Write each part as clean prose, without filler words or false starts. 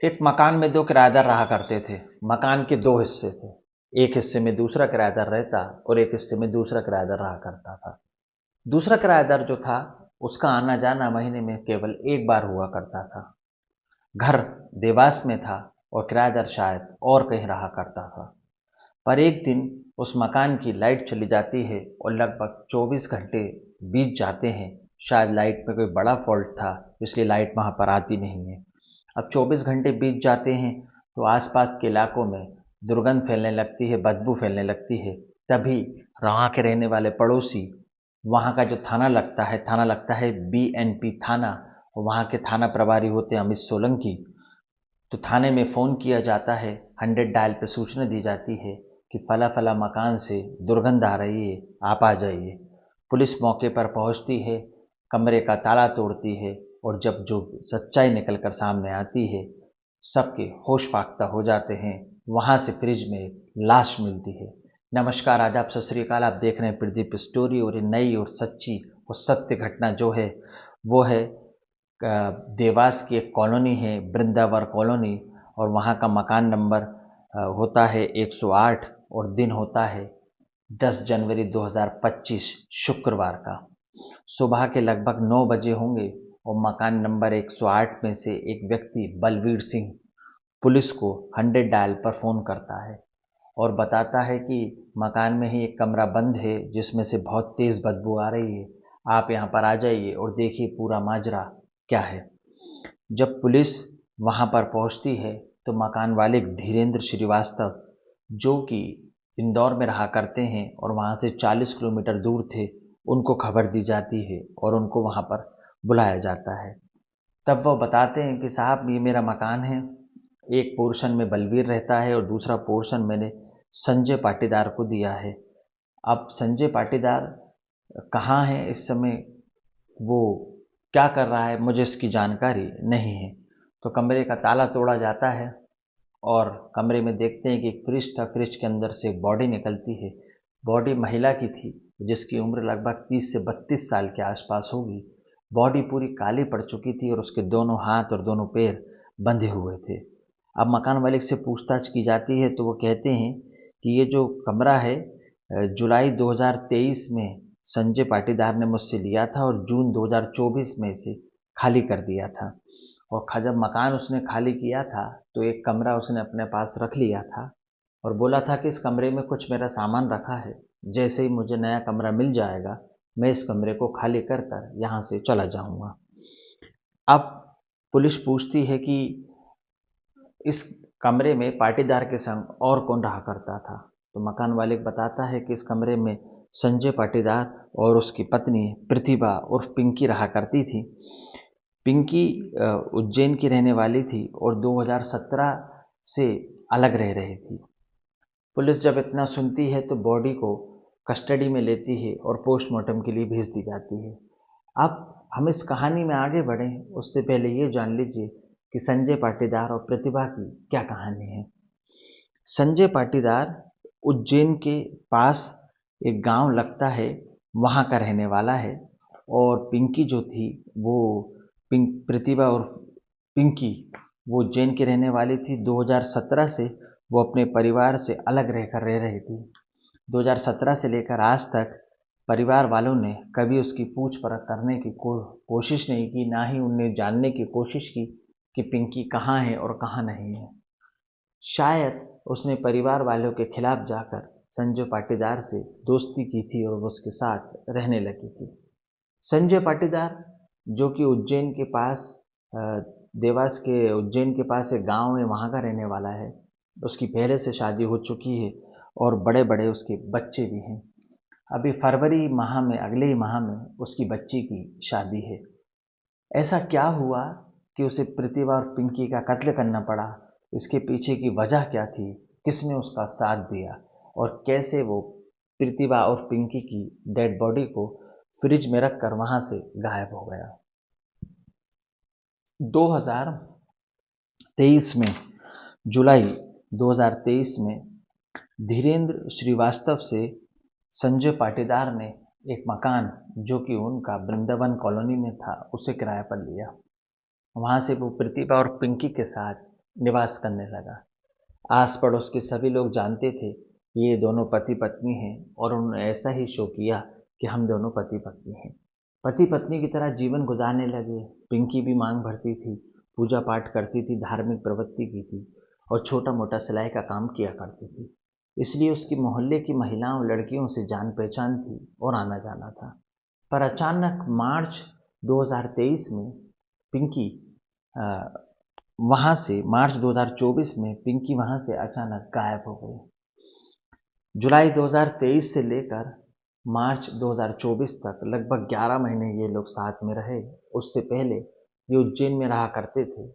एक मकान में दो किराएदार रहा करते थे। मकान के दो हिस्से थे। एक हिस्से में दूसरा किराएदार रहता और एक हिस्से में दूसरा किराएदार रहा करता था। दूसरा किराएदार जो था, उसका आना जाना महीने में केवल एक बार हुआ करता था। घर देवास में था और किराएदार शायद और कहीं रहा करता था। पर एक दिन उस मकान की लाइट चली जाती है और लगभग 24 घंटे बीत जाते हैं। शायद लाइट में कोई बड़ा फॉल्ट था, इसलिए लाइट वहां पर आती नहीं है। अब 24 घंटे बीत जाते हैं तो आसपास के इलाकों में दुर्गंध फैलने लगती है, बदबू फैलने लगती है। तभी वहाँ के रहने वाले पड़ोसी, वहाँ का जो थाना लगता है बीएनपी थाना, और वहाँ के थाना प्रभारी होते हैं अमित सोलंकी। तो थाने में फ़ोन किया जाता है, 100 डायल पर सूचना दी जाती है कि फला फला मकान से दुर्गंध आ रही है, आप आ जाइए। पुलिस मौके पर पहुंचती है, कमरे का ताला तोड़ती है, और जब जो सच्चाई निकलकर सामने आती है, सबके होश फाख्ता हो जाते हैं। वहां से फ्रिज में एक लाश मिलती है। नमस्कार, आदाब, सत श्री अकाल। आप देख रहे हैं प्रदीप स्टोरी, और ये नई और सच्ची और सत्य घटना जो है वो है देवास की एक कॉलोनी है, वृंदावन कॉलोनी, और वहाँ का मकान नंबर होता है 108, और दिन होता है 10 जनवरी 2025 शुक्रवार का। सुबह के लगभग 9 बजे होंगे और मकान नंबर 108 में से एक व्यक्ति बलवीर सिंह पुलिस को 100 डायल पर फ़ोन करता है और बताता है कि मकान में ही एक कमरा बंद है जिसमें से बहुत तेज़ बदबू आ रही है, आप यहाँ पर आ जाइए और देखिए पूरा माजरा क्या है। जब पुलिस वहाँ पर पहुँचती है तो मकान मालिक धीरेन्द्र श्रीवास्तव, जो कि इंदौर में रहा करते हैं और वहाँ से 40 किलोमीटर दूर थे, उनको खबर दी जाती है और उनको वहाँ पर बुलाया जाता है। तब वो बताते हैं कि साहब, ये मेरा मकान है, एक पोर्शन में बलवीर रहता है और दूसरा पोर्शन मैंने संजय पाटीदार को दिया है। अब संजय पाटीदार कहाँ है इस समय, वो क्या कर रहा है, मुझे इसकी जानकारी नहीं है। तो कमरे का ताला तोड़ा जाता है और कमरे में देखते हैं कि एक फ्रिज था, फ्रिज के अंदर से एक बॉडी निकलती है। बॉडी महिला की थी, जिसकी उम्र लगभग 30 से 32 साल के आसपास होगी। बॉडी पूरी काली पड़ चुकी थी और उसके दोनों हाथ और दोनों पैर बंधे हुए थे। अब मकान मालिक से पूछताछ की जाती है तो वो कहते हैं कि ये जो कमरा है, जुलाई 2023 में संजय पाटीदार ने मुझसे लिया था और जून 2024 में इसे खाली कर दिया था। और जब मकान उसने खाली किया था तो एक कमरा उसने अपने पास रख लिया था और बोला था कि इस कमरे में कुछ मेरा सामान रखा है, जैसे ही मुझे नया कमरा मिल जाएगा मैं इस कमरे को खाली कर कर यहाँ से चला जाऊँगा। अब पुलिस पूछती है कि इस कमरे में पाटीदार के संग और कौन रहा करता था। तो मकान मालिक बताता है कि इस कमरे में संजय पाटीदार और उसकी पत्नी प्रतिभा उर्फ पिंकी रहा करती थी। पिंकी उज्जैन की रहने वाली थी और 2017 से अलग रह रही थी। पुलिस जब इतना सुनती है तो बॉडी को कस्टडी में लेती है और पोस्टमार्टम के लिए भेज दी जाती है। अब हम इस कहानी में आगे बढ़ें उससे पहले ये जान लीजिए कि संजय पाटीदार और प्रतिभा की क्या कहानी है। संजय पाटीदार उज्जैन के पास एक गांव लगता है, वहाँ का रहने वाला है। और पिंकी जो थी वो प्रतिभा और पिंकी वो उज्जैन की रहने वाली थी। 2017 से वो अपने परिवार से अलग रहकर रह रही थी। 2017 से लेकर आज तक परिवार वालों ने कभी उसकी पूछ परख करने की कोशिश नहीं की, ना ही उन्हें जानने की कोशिश की कि पिंकी कहाँ है और कहाँ नहीं है। शायद उसने परिवार वालों के खिलाफ जाकर संजय पाटीदार से दोस्ती की थी और वो उसके साथ रहने लगी थी। संजय पाटीदार, जो कि उज्जैन के पास देवास के उज्जैन के पास एक गांव है, वहाँ का रहने वाला है। उसकी पहले से शादी हो चुकी है और बड़े बड़े उसके बच्चे भी हैं। अभी फरवरी माह में, अगले ही माह में उसकी बच्ची की शादी है। ऐसा क्या हुआ कि उसे प्रतिभा और पिंकी का कत्ल करना पड़ा? इसके पीछे की वजह क्या थी? किसने उसका साथ दिया और कैसे वो प्रतिभा और पिंकी की डेड बॉडी को फ्रिज में रखकर वहां से गायब हो गया? 2023 में, जुलाई 2023 में धीरेन्द्र श्रीवास्तव से संजय पाटीदार ने एक मकान, जो कि उनका वृंदावन कॉलोनी में था, उसे किराए पर लिया। वहां से वो प्रतिभा और पिंकी के साथ निवास करने लगा। आस पड़ोस के सभी लोग जानते थे कि ये दोनों पति पत्नी हैं और उन्होंने ऐसा ही शो किया कि हम दोनों पति पत्नी हैं। पति पत्नी की तरह जीवन गुजारने लगे। पिंकी भी मांग भरती थी, पूजा पाठ करती थी, धार्मिक प्रवृत्ति की थी और छोटा मोटा सिलाई का काम किया करती थी। इसलिए उसकी मोहल्ले की महिलाओं लड़कियों से जान पहचान थी और आना जाना था। पर अचानक मार्च 2023 में पिंकी वहां से मार्च 2024 में पिंकी वहां से अचानक गायब हो गई। जुलाई 2023 से लेकर मार्च 2024 तक लगभग 11 महीने ये लोग साथ में रहे। उससे पहले ये उज्जैन में रहा करते थे।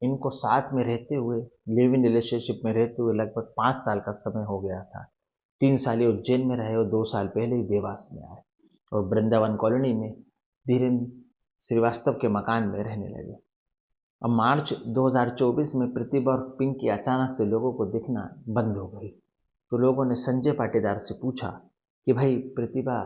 इनको साथ में रहते हुए, लिव इन रिलेशनशिप में रहते हुए लगभग 5 साल का समय हो गया था। 3 साल ये उज्जैन में रहे और 2 साल पहले ही देवास में आए और वृंदावन कॉलोनी में धीरेन्द्र श्रीवास्तव के मकान में रहने लगे। अब मार्च 2024 में प्रतिभा और पिंकी अचानक से लोगों को दिखना बंद हो गई। तो लोगों ने संजय पाटीदार से पूछा कि भाई प्रतिभा,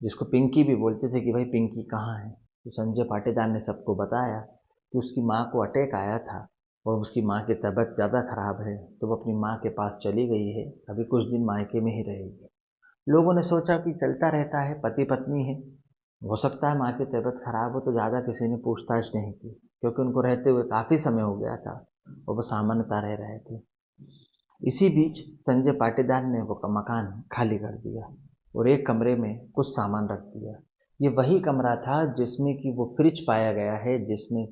जिसको पिंकी भी बोलते थे, कि भाई पिंकी कहाँ है। तो संजय पाटीदार ने सबको बताया कि उसकी माँ को अटैक आया था और उसकी माँ की तबीयत ज़्यादा खराब है, तो वो अपनी माँ के पास चली गई है, अभी कुछ दिन मायके में ही रहेगी। लोगों ने सोचा कि चलता रहता है, पति पत्नी है, हो सकता है माँ की तबीयत खराब हो, तो ज़्यादा किसी ने पूछताछ नहीं की, क्योंकि उनको रहते हुए काफ़ी समय हो गया था और वो सामान्यता रह रहे थे। इसी बीच संजय पाटीदार ने वो मकान खाली कर दिया और एक कमरे में कुछ सामान रख दिया। ये वही कमरा था जिसमें कि वो फ्रिज पाया गया है, जिसमें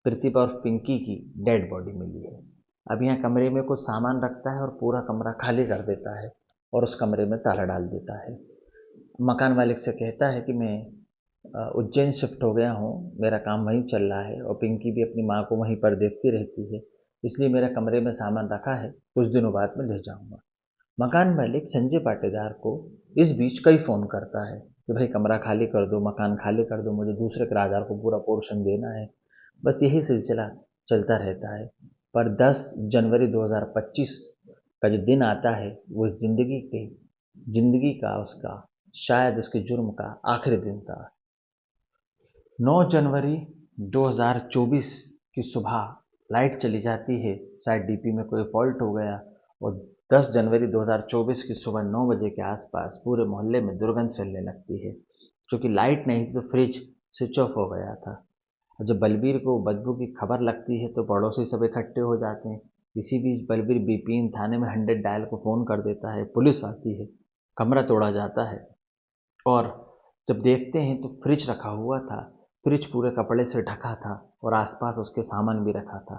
प्रतिभा और पिंकी की डेड बॉडी मिली है। अब यहाँ कमरे में कुछ सामान रखता है और पूरा कमरा खाली कर देता है और उस कमरे में ताला डाल देता है। मकान मालिक से कहता है कि मैं उज्जैन शिफ्ट हो गया हूँ, मेरा काम वहीं चल रहा है और पिंकी भी अपनी माँ को वहीं पर देखती रहती है, इसलिए मेरे कमरे में सामान रखा है, कुछ दिनों बाद में ले जाऊंगा। मकान मालिक संजय पाटीदार को इस बीच कई फ़ोन करता है कि भाई कमरा खाली कर दो, मकान खाली कर दो, मुझे दूसरे किराएदार को पूरा पोर्शन देना है। बस यही सिलसिला चलता रहता है। पर 10 जनवरी 2025 का जो दिन आता है, वो इस जिंदगी का उसका शायद उसके जुर्म का आखिरी दिन था। 9 जनवरी 2024 की सुबह लाइट चली जाती है, शायद डीपी में कोई फॉल्ट हो गया और 10 जनवरी 2024 की सुबह 9 बजे के आसपास पूरे मोहल्ले में दुर्गंध फैलने लगती है। क्योंकि लाइट नहीं थी तो फ्रिज स्विच ऑफ हो गया था। जब बलबीर को बदबू की खबर लगती है तो पड़ोसी सब इकट्ठे हो जाते हैं। इसी बीच बलबीर बीपीन थाने में 100 डायल को फ़ोन कर देता है, पुलिस आती है, कमरा तोड़ा जाता है और जब देखते हैं तो फ्रिज रखा हुआ था। फ्रिज पूरे कपड़े से ढका था और आसपास उसके सामान भी रखा था।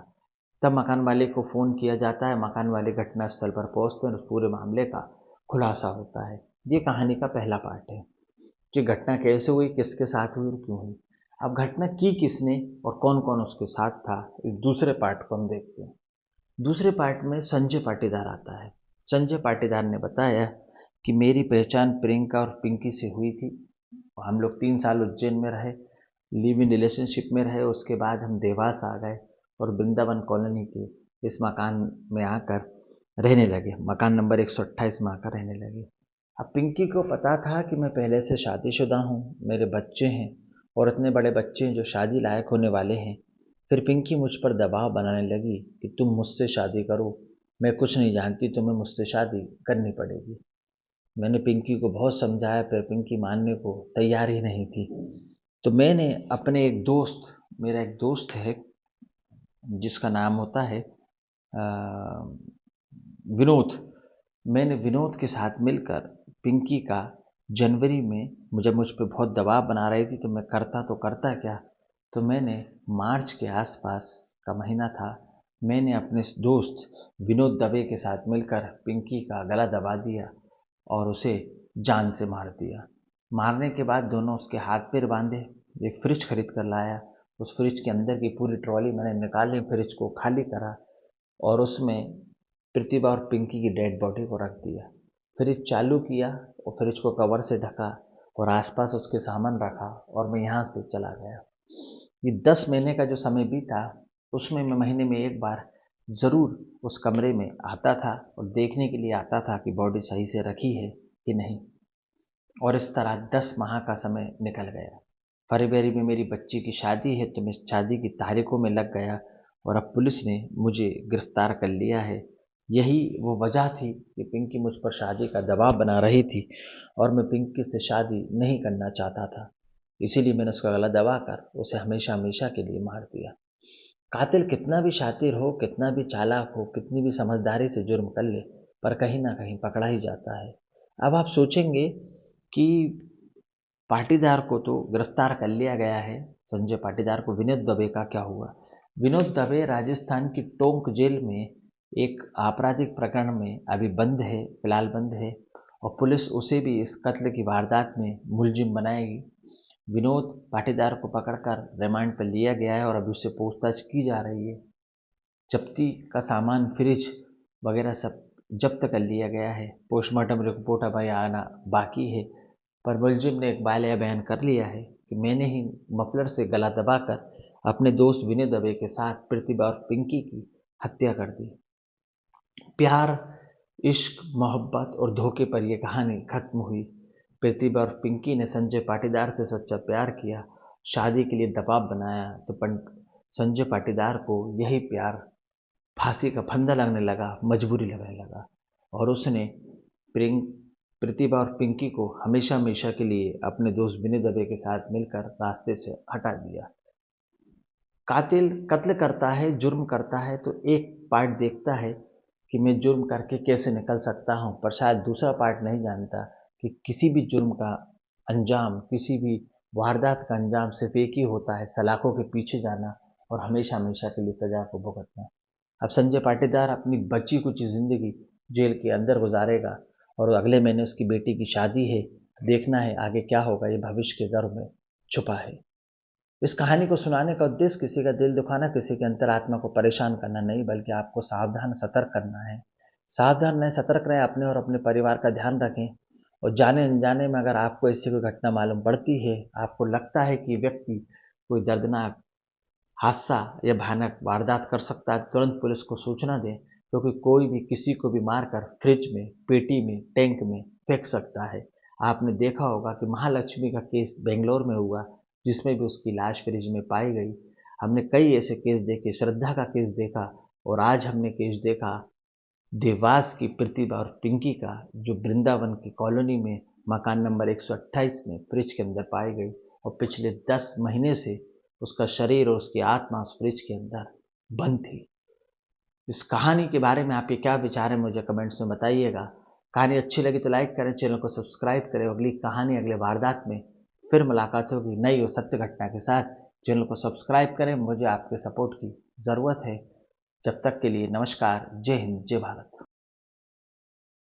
तब मकान मालिक को फ़ोन किया जाता है, मकान वाले घटनास्थल पर पहुंचते हैं और उस पूरे मामले का खुलासा होता है। ये कहानी का पहला पार्ट है कि घटना कैसे हुई, किसके साथ हुई और क्यों हुई। अब घटना की किसने और कौन कौन उसके साथ था, इस दूसरे पार्ट को हम देखते हैं। दूसरे पार्ट में संजय पाटीदार आता है। संजय पाटीदार ने बताया कि मेरी पहचान प्रियंका और पिंकी से हुई थी। हम लोग 3 साल उज्जैन में रहे, लिव इन रिलेशनशिप में रहे। उसके बाद हम देवास आ गए और वृंदावन कॉलोनी के इस मकान में आकर रहने लगे। मकान नंबर 128 में आकर रहने लगे। अब पिंकी को पता था कि मैं पहले से शादीशुदा हूँ, मेरे बच्चे हैं और इतने बड़े बच्चे हैं जो शादी लायक होने वाले हैं। फिर पिंकी मुझ पर दबाव बनाने लगी कि तुम मुझसे शादी करो, मैं कुछ नहीं जानती, तुम्हें मुझसे शादी करनी पड़ेगी। मैंने पिंकी को बहुत समझाया, पर पिंकी मानने को तैयार ही नहीं थी। तो मैंने अपने एक दोस्त, मेरा एक दोस्त है जिसका नाम होता है विनोद, मैंने विनोद के साथ मिलकर पिंकी का जनवरी में मुझ पर बहुत दबाव बना रही थी, तो मैं करता तो करता क्या, तो मैंने मार्च के आसपास का महीना था, मैंने अपने दोस्त विनोद दवे के साथ मिलकर पिंकी का गला दबा दिया और उसे जान से मार दिया। मारने के बाद दोनों उसके हाथ पैर बांधे, एक फ्रिज खरीद कर लाया, उस फ्रिज के अंदर की पूरी ट्रॉली मैंने निकाली, फ्रिज को खाली करा और उसमें प्रतिभा और पिंकी की डेड बॉडी को रख दिया। फ्रिज चालू किया और फ्रिज को कवर से ढका और आसपास उसके सामान रखा और मैं यहाँ से चला गया। ये 10 महीने का जो समय बीता, उसमें मैं महीने में एक बार ज़रूर उस कमरे में आता था और देखने के लिए आता था कि बॉडी सही से रखी है कि नहीं। और इस तरह 10 माह का समय निकल गया। फरवरी में मेरी बच्ची की शादी है तो मैं शादी की तारीखों में लग गया और अब पुलिस ने मुझे गिरफ्तार कर लिया है। यही वो वजह थी कि पिंकी मुझ पर शादी का दबाव बना रही थी और मैं पिंकी से शादी नहीं करना चाहता था। इसीलिए मैंने उसका गला दबाकर उसे हमेशा हमेशा के लिए मार दिया। कातिल कितना भी शातिर हो, कितना भी चालाक हो, कितनी भी समझदारी से जुर्म कर ले, पर कहीं ना कहीं पकड़ा ही जाता है। अब आप सोचेंगे कि पाटीदार को तो गिरफ्तार कर लिया गया है, संजय पाटीदार को, विनोद दुबे का क्या हुआ? विनोद दुबे राजस्थान की टोंक जेल में एक आपराधिक प्रकरण में अभी बंद है, फिलहाल बंद है, और पुलिस उसे भी इस कत्ल की वारदात में मुलजिम बनाएगी। विनोद पाटीदार को पकड़कर रिमांड पर लिया गया है और अभी उससे पूछताछ की जा रही है। जब्ती का सामान, फ्रिज वगैरह सब जब्त कर लिया गया है। पोस्टमार्टम रिपोर्ट अभी आना बाकी है, पर मुलजिम ने एक बालिया बयान कर लिया है कि मैंने ही मफलर से गला दबाकर अपने दोस्त विनय दुबे के साथ प्रतिभा और पिंकी की हत्या कर दी। प्यार, इश्क, मोहब्बत और धोखे पर यह कहानी खत्म हुई। प्रतिभा और पिंकी ने संजय पाटीदार से सच्चा प्यार किया, शादी के लिए दबाव बनाया, तो संजय पाटीदार को यही प्यार फांसी का फंदा लगने लगा, मजबूरी लगने लगा, और उसने प्रतिभा और पिंकी को हमेशा हमेशा के लिए अपने दोस्त विनय दुबे के साथ मिलकर रास्ते से हटा दिया। कातिल कत्ल करता है, जुर्म करता है, तो एक पार्ट देखता है कि मैं जुर्म करके कैसे निकल सकता हूं, पर शायद दूसरा पार्ट नहीं जानता कि किसी भी जुर्म का अंजाम, किसी भी वारदात का अंजाम सिर्फ एक ही होता है, सलाखों के पीछे जाना और हमेशा हमेशा के लिए सजा को भुगतना। अब संजय पाटीदार अपनी बची कुछ जिंदगी जेल के अंदर गुजारेगा और अगले महीने उसकी बेटी की शादी है। देखना है आगे क्या होगा, ये भविष्य के गर्भ में छुपा है। इस कहानी को सुनाने का उद्देश्य किसी का दिल दुखाना, किसी के अंतरात्मा को परेशान करना नहीं, बल्कि आपको सावधान सतर्क करना है। सावधान रहें, सतर्क रहें, अपने और अपने परिवार का ध्यान रखें, और जाने अनजाने में अगर आपको ऐसी कोई घटना मालूम पड़ती है, आपको लगता है कि व्यक्ति कोई दर्दनाक हादसा या भयानक वारदात कर सकता है, तुरंत पुलिस को सूचना दें, क्योंकि कोई भी किसी को भी मारकर फ्रिज में, पेटी में, टैंक में फेंक सकता है। आपने देखा होगा कि महालक्ष्मी का केस बेंगलोर में हुआ, जिसमें भी उसकी लाश फ्रिज में पाई गई। हमने कई ऐसे केस देखे, श्रद्धा का केस देखा, और आज हमने केस देखा देवास की प्रतिभा और पिंकी का, जो वृंदावन की कॉलोनी में मकान नंबर 128 में फ्रिज के अंदर पाई गई, और पिछले 10 महीने से उसका शरीर और उसकी आत्मा उस फ्रिज के अंदर बंद थी। इस कहानी के बारे में आपके क्या विचार हैं, मुझे कमेंट्स में बताइएगा। कहानी अच्छी लगी तो लाइक करें, चैनल को सब्सक्राइब करें। अगली कहानी, अगले वारदात में फिर मुलाकात होगी नई और सत्य घटना के साथ। चैनल को सब्सक्राइब करें, मुझे आपके सपोर्ट की ज़रूरत है। जब तक के लिए नमस्कार, जय हिंद, जय भारत।